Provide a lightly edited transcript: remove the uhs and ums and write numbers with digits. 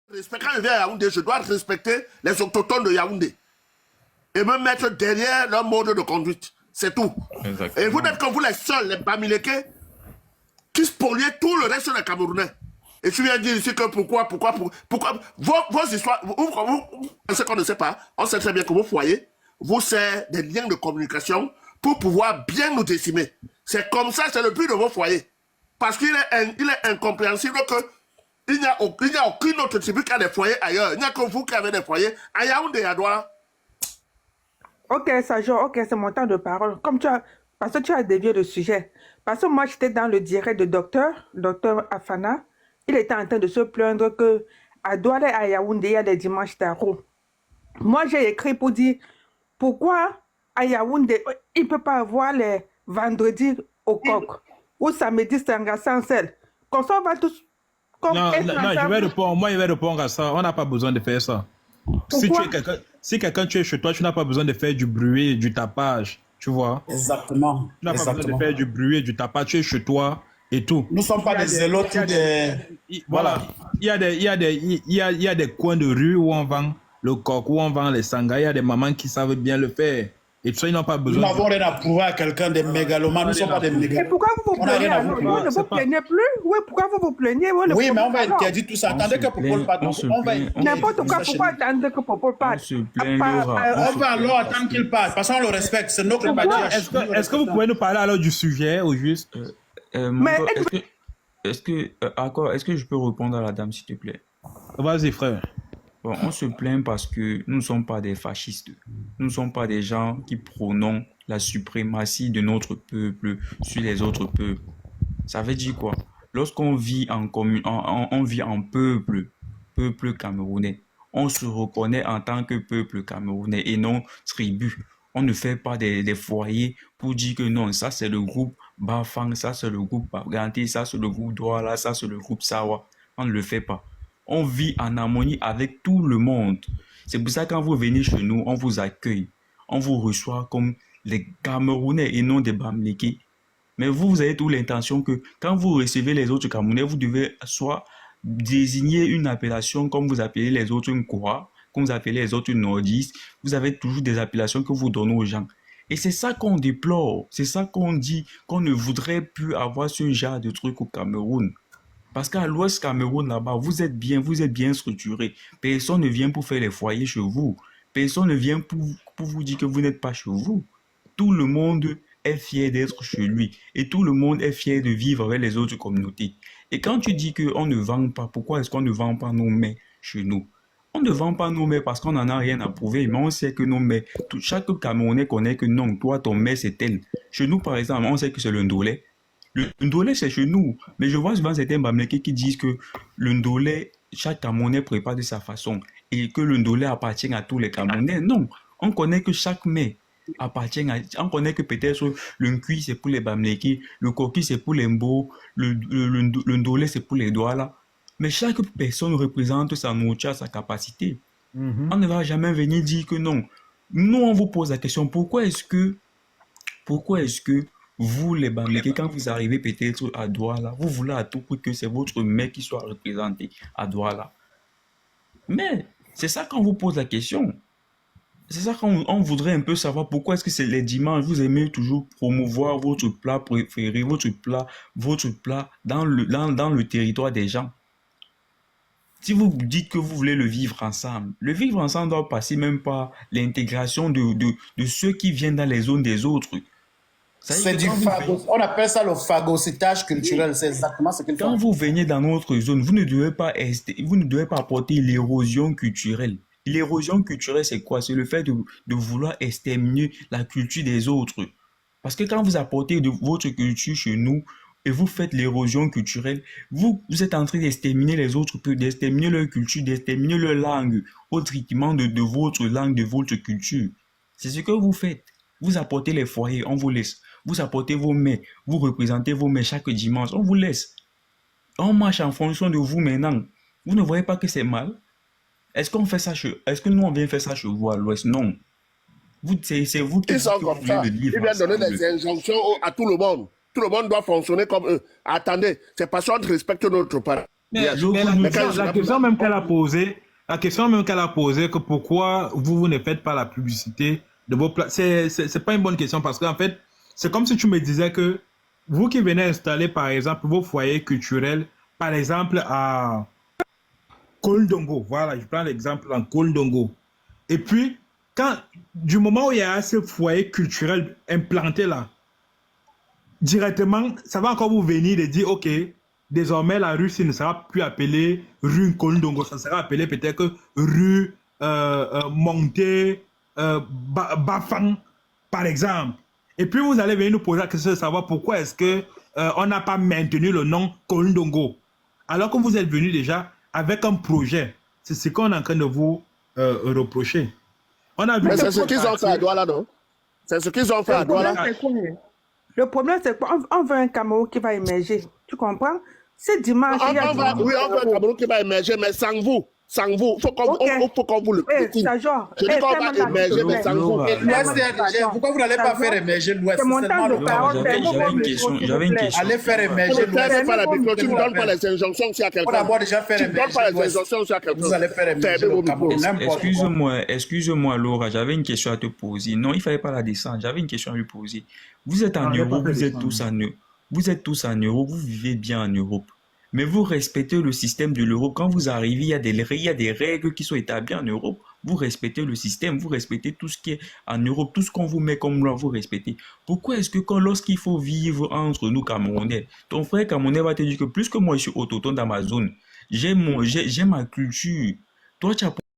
Quand je viens à Yaoundé, je dois respecter les autochtones de Yaoundé et me mettre derrière leur mode de conduite. C'est tout. Exactement. Et vous n'êtes que vous les seuls, les Bamileke, qui spoliez tout le reste des Camerounais. Et tu viens dire ici que pourquoi vos histoires, vous pensez qu'on ne sait pas, on sait très bien que vos foyers vous servent des liens de communication pour pouvoir bien nous décimer. C'est comme ça, c'est le but de vos foyers. Parce qu'il est incompréhensible qu'il n'y a aucune autre tribu qui a des foyers ailleurs. Il n'y a que vous qui avez des foyers à Yaoundé et à Douala. Ok, Sajo, ok, c'est mon temps de parole. Parce que tu as dévié le sujet. Parce que moi, j'étais dans le direct de docteur Afana. Il était en train de se plaindre que à Douala et à Yaoundé, il y a des dimanches tarot. Moi, j'ai écrit pour dire pourquoi à Yaoundé, il ne peut pas avoir les vendredis au coq ou samedi Sanga sans sel. Comme ça, on va tous... Non, je vais répondre. Moi, je vais répondre à ça. On n'a pas besoin de faire ça. Si quelqu'un tu es chez toi, tu n'as pas besoin de faire du bruit, du tapage, tu vois. Exactement. Tu n'as pas besoin de faire du bruit, du tapage, tu es chez toi et tout. Nous ne sommes pas des zélotes ou des... Voilà. Il y a des coins de rue où on vend le coq, où on vend les sangas. Il y a des mamans qui savent bien le faire. Et tout ça, ils n'ont pas besoin. Nous n'avons rien à prouver à quelqu'un des mégalomanes. Nous ne sommes pas des mégalomanes. Et pourquoi vous vous plaignez alors? Vous ne vous plaignez plus? Oui, pourquoi vous vous plaignez? Oui, mais on va interdire tout ça. Attendez que Popol parle. N'importe quoi, pourquoi attendre que Popol parle? On va alors attendre qu'il parle. Parce qu'on le respecte. C'est notre bâtiment. Est-ce que vous pouvez nous parler alors du sujet au juste? Est-ce que je peux répondre à la dame, s'il te plaît? Vas-y, frère. Bon, on se plaint parce que nous ne sommes pas des fascistes. Nous ne sommes pas des gens qui prônons la suprématie de notre peuple sur les autres peuples. Ça veut dire quoi? Lorsqu'on vit en commune, on vit en peuple camerounais. On se reconnaît en tant que peuple camerounais et non tribu. On ne fait pas des foyers pour dire que non, ça c'est le groupe Bafang, ça c'est le groupe Baganti, ça c'est le groupe Douala, ça c'est le groupe Sawa. On ne le fait pas. On vit en harmonie avec tout le monde. C'est pour ça que quand vous venez chez nous, on vous accueille. On vous reçoit comme les Camerounais et non des Bamileke. Mais vous avez toute l'intention que quand vous recevez les autres Camerounais, vous devez soit désigner une appellation comme vous appelez les autres une Koura, comme vous appelez les autres une nordistes. Vous avez toujours des appellations que vous donnez aux gens. Et c'est ça qu'on déplore. C'est ça qu'on dit qu'on ne voudrait plus avoir ce genre de truc au Cameroun. Parce qu'à l'Ouest Cameroun, là-bas, vous êtes bien structuré. Personne ne vient pour faire les foyers chez vous. Personne ne vient pour vous dire que vous n'êtes pas chez vous. Tout le monde est fier d'être chez lui. Et tout le monde est fier de vivre avec les autres communautés. Et quand tu dis qu'on ne vend pas, pourquoi est-ce qu'on ne vend pas nos mets chez nous? On ne vend pas nos mets parce qu'on n'en a rien à prouver. Mais on sait que nos mets, chaque Camerounais connaît que non, toi, ton mets, c'est tel. Chez nous, par exemple, on sait que c'est le ndolé. Le ndolé, c'est chez nous. Mais je vois souvent certains Bamileke qui disent que le ndolé, chaque Camerounais prépare de sa façon. Et que le ndolé appartient à tous les Camerounais. Non, on connaît que chaque mets appartient à... On connaît que peut-être le nkui, c'est pour les Bamileke, le koki, c'est pour les Mbo, le ndolé, c'est pour les Douala. Mais chaque personne représente sa nourriture, sa capacité. On ne va jamais venir dire que non. Nous, on vous pose la question, pourquoi est-ce que vous, les Bamileke, quand vous arrivez peut-être à Douala, vous voulez à tout prix que c'est votre mec qui soit représenté à Douala. Mais c'est ça qu'on vous pose la question. C'est ça qu'on voudrait un peu savoir pourquoi est-ce que c'est les dimanches, vous aimez toujours promouvoir votre plat préféré, votre plat dans le territoire des gens. Si vous dites que vous voulez le vivre ensemble doit passer même par l'intégration de ceux qui viennent dans les zones des autres. C'est du on appelle ça le phagocytage culturel, c'est exactement ce qu'il faut. Quand vous venez dans notre zone, vous ne devez pas apporter l'érosion culturelle. L'érosion culturelle, c'est quoi? C'est le fait de vouloir exterminer la culture des autres. Parce que quand vous apportez votre culture chez nous et vous faites l'érosion culturelle, vous êtes en train d'exterminer les autres, d'exterminer leur culture, d'exterminer leur langue, au détriment de votre langue, de votre culture. C'est ce que vous faites. Vous apportez les foyers, on vous laisse. Vous apportez vos mets, vous représentez vos mets chaque dimanche, on vous laisse. On marche en fonction de vous maintenant. Vous ne voyez pas que c'est mal? Est-ce que nous on vient faire ça chez vous à l'Ouest? Non. C'est vous qui... Ils sont comme ça. Ils viennent donner des injonctions à tout le monde. Tout le monde doit fonctionner comme eux. Attendez, c'est parce qu'on respecte notre parent. La question même qu'elle a posée, que pourquoi vous ne faites pas la publicité de vos plats, c'est pas une bonne question parce qu'en fait, c'est comme si tu me disais que vous qui venez installer par exemple vos foyers culturels, par exemple à Koldongo, voilà, je prends l'exemple en Koldongo. Et puis, du moment où il y a ce foyer culturel implanté là, directement, ça va encore vous venir de dire, ok, désormais la rue ne sera plus appelée rue Koldongo, ça sera appelé peut-être rue Monté Bafang, par exemple. Et puis vous allez venir nous poser la question de savoir pourquoi est-ce que on n'a pas maintenu le nom Koldongo, alors que vous êtes venu déjà avec un projet. C'est ce qu'on est en train de vous reprocher. On a vu. Mais c'est ce qu'ils ont fait à Douala, non? C'est ce qu'ils ont fait à Douala. Le problème, c'est qu'on veut un Cameroun qui va émerger. Tu comprends? C'est dimanche. Oui, on veut un Cameroun qui va émerger, mais sans vous. Sans vous. Il faut qu'on vous le précise. Je dis qu'on va émerger, mais sans vous. Pourquoi vous n'allez pas faire émerger l'Ouest? C'est mon temps de parole. J'avais une question. Allez faire émerger l'Ouest. Tu ne donnes pas les injonctions s'il y a quelqu'un. On a d'abord déjà fait émerger. Tu ne donnes pas les injonctions s'il y a quelqu'un. Vous allez faire émerger le Cameroun. Excuse-moi, Laura, j'avais une question à te poser. Non, il ne fallait pas la descendre. J'avais une question à lui poser. Vous êtes en Europe, vous êtes tous en Europe, vous vivez bien en Europe. Mais vous respectez le système de l'Europe. Quand vous arrivez, il y a des règles qui sont établies en Europe. Vous respectez le système, vous respectez tout ce qui est en Europe, tout ce qu'on vous met comme loi, vous respectez. Pourquoi est-ce que lorsqu'il faut vivre entre nous Camerounais, ton frère Camerounais va te dire que plus que moi je suis autochtone dans ma zone, j'ai ma culture. Toi, tu as